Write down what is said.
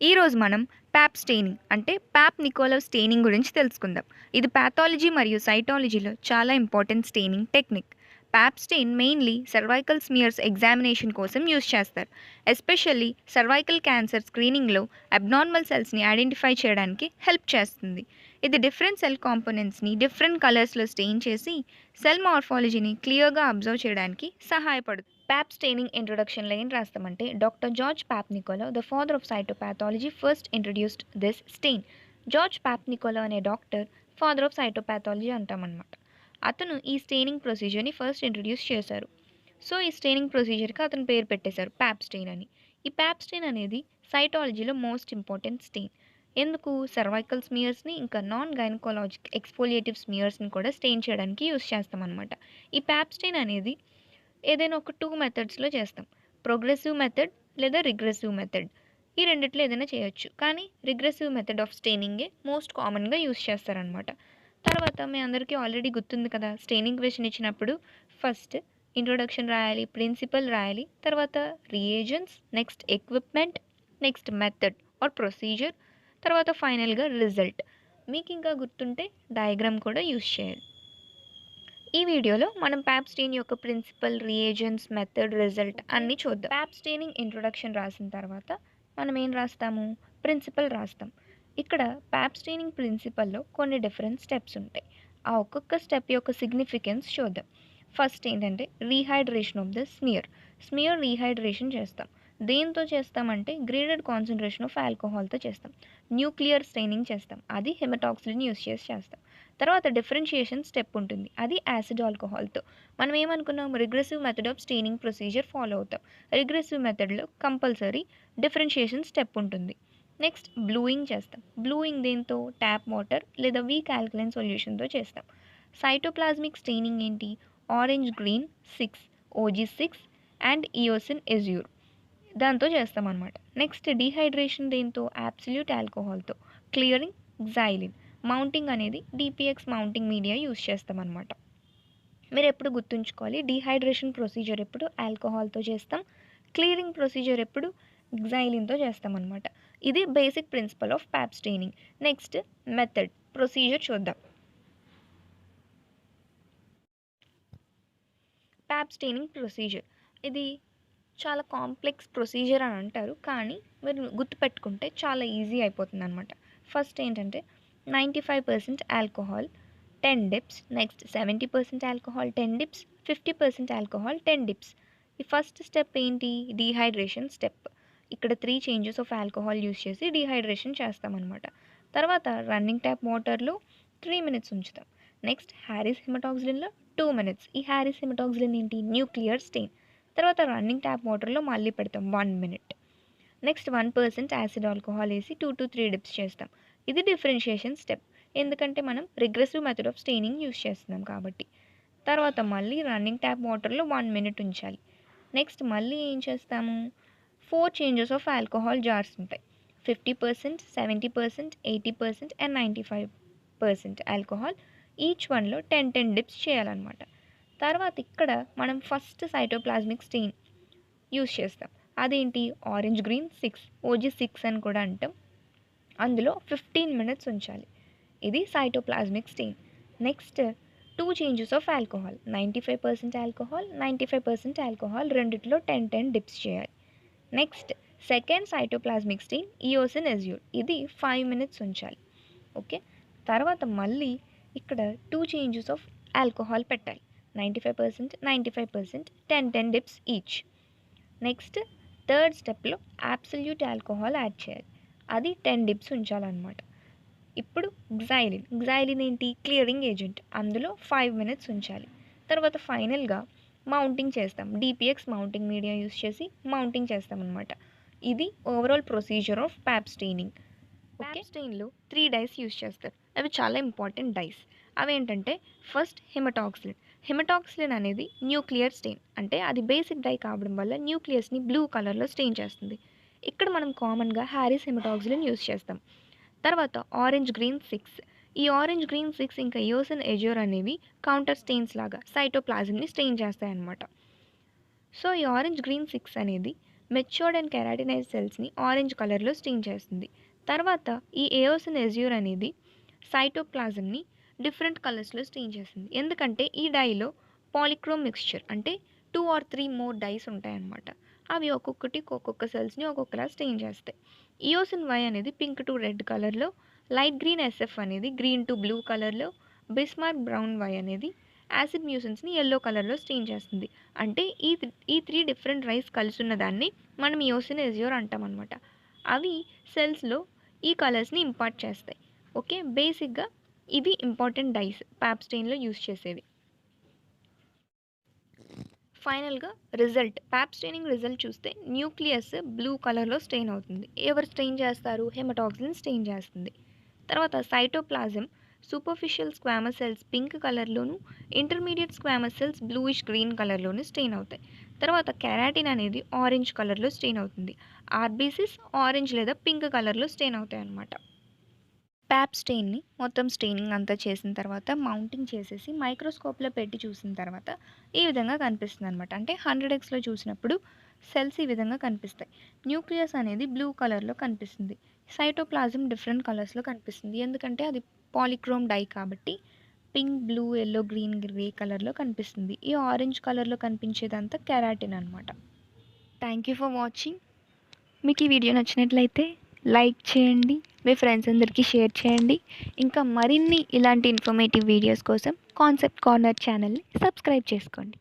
ఈరోజు మనం Pap staining అంటే ప్యాప్ నికోలవ్ స్టెయినింగ్ గురించి తెలుసుకుందాం. ఇది పాథాలజీ మరియు సైటాలజీలో చాలా important staining technique. Pap stain mainly cervical smears examination కోసం యూజ్ చేస్తారు. ఎస్పెషల్లీ సర్వైకల్ క్యాన్సర్ స్క్రీనింగ్లో అబ్నార్మల్ సెల్స్ని ఐడెంటిఫై చేయడానికి హెల్ప్ చేస్తుంది. ఇది డిఫరెంట్ సెల్ కాంపోనెంట్స్ని డిఫరెంట్ కలర్స్లో స్టెయిన్ చేసి సెల్ మార్ఫాలజీని క్లియర్గా అబ్జర్వ్ చేయడానికి సహాయపడుతుంది. ప్యాప్ స్టెయినింగ్ ఇంట్రొడక్షన్లో ఏం రాస్తామంటే doctor George Papanicolaou the father of cytopathology first introduced this stain. George Pap Nicola అనే డాక్టర్ ఫాదర్ ఆఫ్ సైటోపాథాలజీ అంటామన్నమాట. అతను ఈ స్టెయినింగ్ ప్రొసీజర్ని ఫస్ట్ ఇంట్రడ్యూస్ చేశారు. సో ఈ స్టెయినింగ్ ప్రొసీజర్కి అతను పేరు పెట్టేశారు ప్యాప్ స్టెయిన్ అని. ఈ ప్యాప్ స్టెయిన్ అనేది సైటాలజీలో మోస్ట్ ఇంపార్టెంట్ స్టెయిన్. ఎందుకు సర్వైకల్ స్మియర్స్ని ఇంకా నాన్ గైనకాలజిక్ ఎక్స్ఫోలియేటివ్ స్మియర్స్ని కూడా స్టెయిన్ చేయడానికి యూస్ చేస్తామన్నమాట. ఈ ప్యాప్ స్టెయిన్ అనేది ఏదైనా ఒక 2 మెథడ్స్‌లో చేస్తాం. ప్రోగ్రెసివ్ మెథడ్ లేదా రిగ్రెసివ్ మెథడ్. ఈ రెండిట్లో ఏదైనా చేయొచ్చు. కానీ రిగ్రెసివ్ మెథడ్ ఆఫ్ స్టెయినింగే మోస్ట్ కామన్‌గా యూజ్ చేస్తారనమాట. తర్వాత మీ అందరికీ ఆల్రెడీ గుర్తుంది కదా! స్టెయినింగ్ క్వెషన్ ఇచ్చినప్పుడు ఫస్ట్ ఇంట్రొడక్షన్ రాయాలి, ప్రిన్సిపల్ రాయాలి, తర్వాత reagents, next equipment, next method or procedure, తర్వాత ఫైనల్‌గా రిజల్ట్. మీకింకా గుర్తుంటే డయాగ్రామ్ కూడా యూజ్ చేయాలి. ఈ వీడియోలో మనం ప్యాప్ స్టెయిన్ యొక్క ప్రిన్సిపల్, రియేజెంట్స్, మెథడ్, రిజల్ట్ అన్నీ చూద్దాం. ప్యాప్ స్టెయినింగ్ ఇంట్రొడక్షన్ రాసిన తర్వాత మనం ఏం రాస్తాము? ప్రిన్సిపల్ రాస్తాం. ఇక్కడ ప్యాప్ స్టెయినింగ్ ప్రిన్సిపల్లో కొన్ని డిఫరెంట్ స్టెప్స్ ఉంటాయి. ఆ ఒక్కొక్క స్టెప్ యొక్క సిగ్నిఫికెన్స్ చూద్దాం. ఫస్ట్ ఏంటంటే rehydration of the smear. Smear rehydration చేస్తాం. దేంతో చేస్తామంటే గ్రేడెడ్ కాన్సన్ట్రేషన్ ఆఫ్ ఆల్కహాల్తో చేస్తాం. న్యూక్లియర్ స్టెయినింగ్ చేస్తాం. అది హెమటాక్సిలిన్ యూస్ చేసి చేస్తాం. తర్వాత డిఫరెన్షియేషన్ స్టెప్ ఉంటుంది. అది యాసిడ్ ఆల్కహాల్తో. మనం ఏమనుకున్నాం? Regressive method of staining procedure follow అవుతాం. రిగ్రెసివ్ మెథడ్లో కంపల్సరీ డిఫరెన్షియేషన్ స్టెప్ ఉంటుంది. నెక్స్ట్ బ్లూయింగ్ చేస్తాం. బ్లూయింగ్ దేంతో? ట్యాప్ వాటర్ లేదా వీక్ ఆల్కలైన్ సొల్యూషన్తో చేస్తాం. సైటోప్లాజ్మిక్ స్టెయినింగ్ ఏంటి? Orange green 6, OG6 and eosin azure దాంతో చేస్తామన్నమాట. నెక్స్ట్ డీహైడ్రేషన్ దేంతో? అబ్సల్యూట్ ఆల్కహాల్తో. Clearing xylene. మౌంటింగ్ అనేది డిపిఎక్స్ మౌంటింగ్ మీడియా యూస్ చేస్తామన్నమాట. మీరు ఎప్పుడు గుర్తుంచుకోవాలి, డీహైడ్రేషన్ ప్రొసీజర్ ఎప్పుడు ఆల్కహాల్తో చేస్తాం, క్లియరింగ్ ప్రొసీజర్ ఎప్పుడు గ్జైలిన్తో చేస్తామన్నమాట. ఇది basic principle of Pap staining. Next method, procedure చూద్దాం. ప్యాప్ స్టెయినింగ్ ప్రొసీజర్ ఇది చాలా కాంప్లెక్స్ ప్రొసీజర్ అని అంటారు, కానీ మీరు గుర్తుపెట్టుకుంటే చాలా ఈజీ అయిపోతుంది అనమాట. ఫస్ట్ ఏంటంటే 95% alcohol 10 dips, next 70% alcohol 10 dips, 50% alcohol 10 dips. ఈ ఫస్ట్ స్టెప్ ఏంటి? Dehydration step. ఇక్కడ 3 చేంజెస్ ఆఫ్ ఆల్కహాల్ యూస్ చేసి డీహైడ్రేషన్ చేస్తామన్నమాట. తర్వాత రన్నింగ్ ట్యాప్ వాటర్లో 3 మినిట్స్ ఉంచుతాం. నెక్స్ట్ హ్యారీస్ హిమటాక్సిలిన్లో 2 మినిట్స్. ఈ హ్యారీస్ హిమటాక్సిలిన్ ఏంటి? Nuclear stain. తర్వాత రన్నింగ్ ట్యాప్ వాటర్లో మళ్ళీ పెడతాం 1 మినిట్. నెక్స్ట్ 1% యాసిడ్ ఆల్కహాల్ వేసి 2 to 3 డిప్స్ చేస్తాం. ఇది డిఫరెన్షియేషన్ స్టెప్, ఎందుకంటే మనం regressive method of staining use చేస్తున్నాం కాబట్టి. తర్వాత మళ్ళీ రన్నింగ్ ట్యాప్ వాటర్లో 1 మినిట్ ఉంచాలి. నెక్స్ట్ మళ్ళీ ఏం చేస్తాము? 4 చేంజెస్ ఆఫ్ ఆల్కహాల్ జార్స్ ఉంటాయి. 50%, 70%, 80% అండ్ 95% ఆల్కహాల్. ఈచ్ వన్లో 10 డిప్స్ చేయాలన్నమాట. తర్వాత ఇక్కడ మనం ఫస్ట్ సైటోప్లాజ్మిక్ స్టెయిన్ యూస్ చేస్తాం. అదేంటి? ఆరెంజ్ గ్రీన్ 6, OG6 అని కూడా అంటాం. అందులో 15 మినిట్స్ ఉంచాలి. ఇది cytoplasmic stain. Next 2 changes of alcohol, 95% alcohol, 95% alcohol రెండిట్లో 10 డిప్స్ చేయాలి. Next second cytoplasmic stain eosin azure. ఇది 5 మినిట్స్ ఉంచాలి. ఓకే. తర్వాత మళ్ళీ ఇక్కడ 2 చేంజెస్ ఆఫ్ ఆల్కహాల్ పెట్టాలి. 95%, 95%, 10 డిప్స్ ఈచ్. నెక్స్ట్ థర్డ్ స్టెప్లో అబ్సల్యూట్ ఆల్కహాల్ యాడ్ చేయాలి. అది 10 డిప్స్ ఉంచాలన్నమాట. ఇప్పుడు గ్జైలిన్ ఏంటి? Clearing agent. అందులో 5 మినిట్స్ ఉంచాలి. తర్వాత ఫైనల్గా మౌంటింగ్ చేస్తాం. డిపిఎక్స్ మౌంటింగ్ మీడియా యూస్ చేసి మౌంటింగ్ చేస్తామన్నమాట. ఇది overall procedure of Pap staining. Pap స్టెయిన్లో 3 డైస్ యూస్ చేస్తారు. అవి చాలా ఇంపార్టెంట్ డైస్. అవేంటంటే ఫస్ట్ హిమటాక్సిలిన్. హిమటాక్సిలిన్ అనేది న్యూక్లియర్ స్టెయిన్, అంటే అది బేసిక్ డై కావడం వల్ల న్యూక్లియస్ని బ్లూ కలర్లో స్టెయిన్ చేస్తుంది. ఇక్కడ మనం కామన్గా హ్యారీస్ హిమటాక్సిలిన్ యూస్ చేస్తాం. తర్వాత ఆరెంజ్ గ్రీన్ 6. ఈ ఆరెంజ్ గ్రీన్ 6 ఇంకా ఇయోసిన్ ఎజ్యూర్ అనేవి కౌంటర్ స్టెయిన్స్ లాగా సైటోప్లాజంని స్టెయిన్ చేస్తాయన్నమాట. సో ఈ ఆరెంజ్ గ్రీన్ 6 అనేది మెచ్యూర్డ్ అండ్ కెరాటినైజ్ సెల్స్ని ఆరెంజ్ కలర్లో స్టీన్ చేస్తుంది. తర్వాత ఈ ఏయోసిన్ ఎజ్యూర్ అనేది సైటోప్లాజంని డిఫరెంట్ కలర్స్లో స్టీన్ చేస్తుంది. ఎందుకంటే ఈ డైలో పాలిక్రోమ్ మిక్స్చర్ అంటే 2 or 3 మోర్ డైస్ ఉంటాయన్నమాట. అవి ఒక్కొక్కటి ఒక్కొక్క సెల్స్ని ఒక్కొక్కలా స్టెయిన్ చేస్తాయి. ఇయోసిన్ వై అనేది పింక్ టు రెడ్ కలర్లో, లైట్ గ్రీన్ ఎస్ఎఫ్ అనేది గ్రీన్ టు బ్లూ కలర్లో, బిస్మార్క్ బ్రౌన్ వై అనేది యాసిడ్ మ్యూసిన్స్ని ఎల్లో కలర్లో స్టెయిన్ చేస్తుంది. అంటే ఈ 3 డిఫరెంట్ రైస్ కలిసి ఉన్న దాన్ని మనం ఇయోసిన్ ఎజ్యూర్ అంటాం అనమాట. అవి సెల్స్లో ఈ కలర్స్ని ఇంపార్ట్ చేస్తాయి. ఓకే, బేసిక్గా ఇవి ఇంపార్టెంట్ డైస్ ప్యాప్ స్టెయిన్లో యూస్ చేసేవి. ఫైనల్గా రిజల్ట్ ప్యాప్ స్టెయినింగ్ రిజల్ట్ చూస్తే న్యూక్లియస్ బ్లూ కలర్లో స్టెయిన్ అవుతుంది. ఎవరు స్టెయిన్ చేస్తారు? హెమటాక్సిన్ స్టెయిన్ చేస్తుంది. తర్వాత cytoplasm superficial squamous cells pink కలర్లోను, intermediate squamous cells bluish green కలర్లోను స్టెయిన్ అవుతాయి. తర్వాత కెరాటిన్ అనేది ఆరెంజ్ కలర్లో స్టెయిన్ అవుతుంది. ఆర్బీసీస్ ఆరెంజ్ లేదా పింక్ కలర్లో స్టెయిన్ అవుతాయి అన్నమాట. ప్యాప్ స్టెయిన్ని మొత్తం స్టెయినింగ్ అంతా చేసిన తర్వాత మౌంటింగ్ చేసేసి మైక్రోస్కోప్లో పెట్టి చూసిన తర్వాత ఈ విధంగా కనిపిస్తుంది అనమాట. అంటే 100x చూసినప్పుడు సెల్స్ ఈ విధంగా కనిపిస్తాయి. న్యూక్లియస్ అనేది బ్లూ కలర్లో కనిపిస్తుంది. సైటోప్లాజం డిఫరెంట్ కలర్స్లో కనిపిస్తుంది. ఎందుకంటే అది పాలిక్రోమ్ డై కాబట్టి pink, blue, yellow, green, grey కలర్లో కనిపిస్తుంది. ఈ ఆరెంజ్ కలర్లో కనిపించేదంతా కెరాటిన్ అనమాట. Thank you for watching. మీకు ఈ వీడియో నచ్చినట్లయితే లైక్ చేయండి, మీ ఫ్రెండ్స్ అందరికీ షేర్ చేయండి. ఇంకా మరిన్ని ఇలాంటి ఇన్ఫర్మేటివ్ వీడియోస్ కోసం కాన్సెప్ట్ కార్నర్ ఛానల్ని సబ్స్క్రైబ్ చేసుకోండి.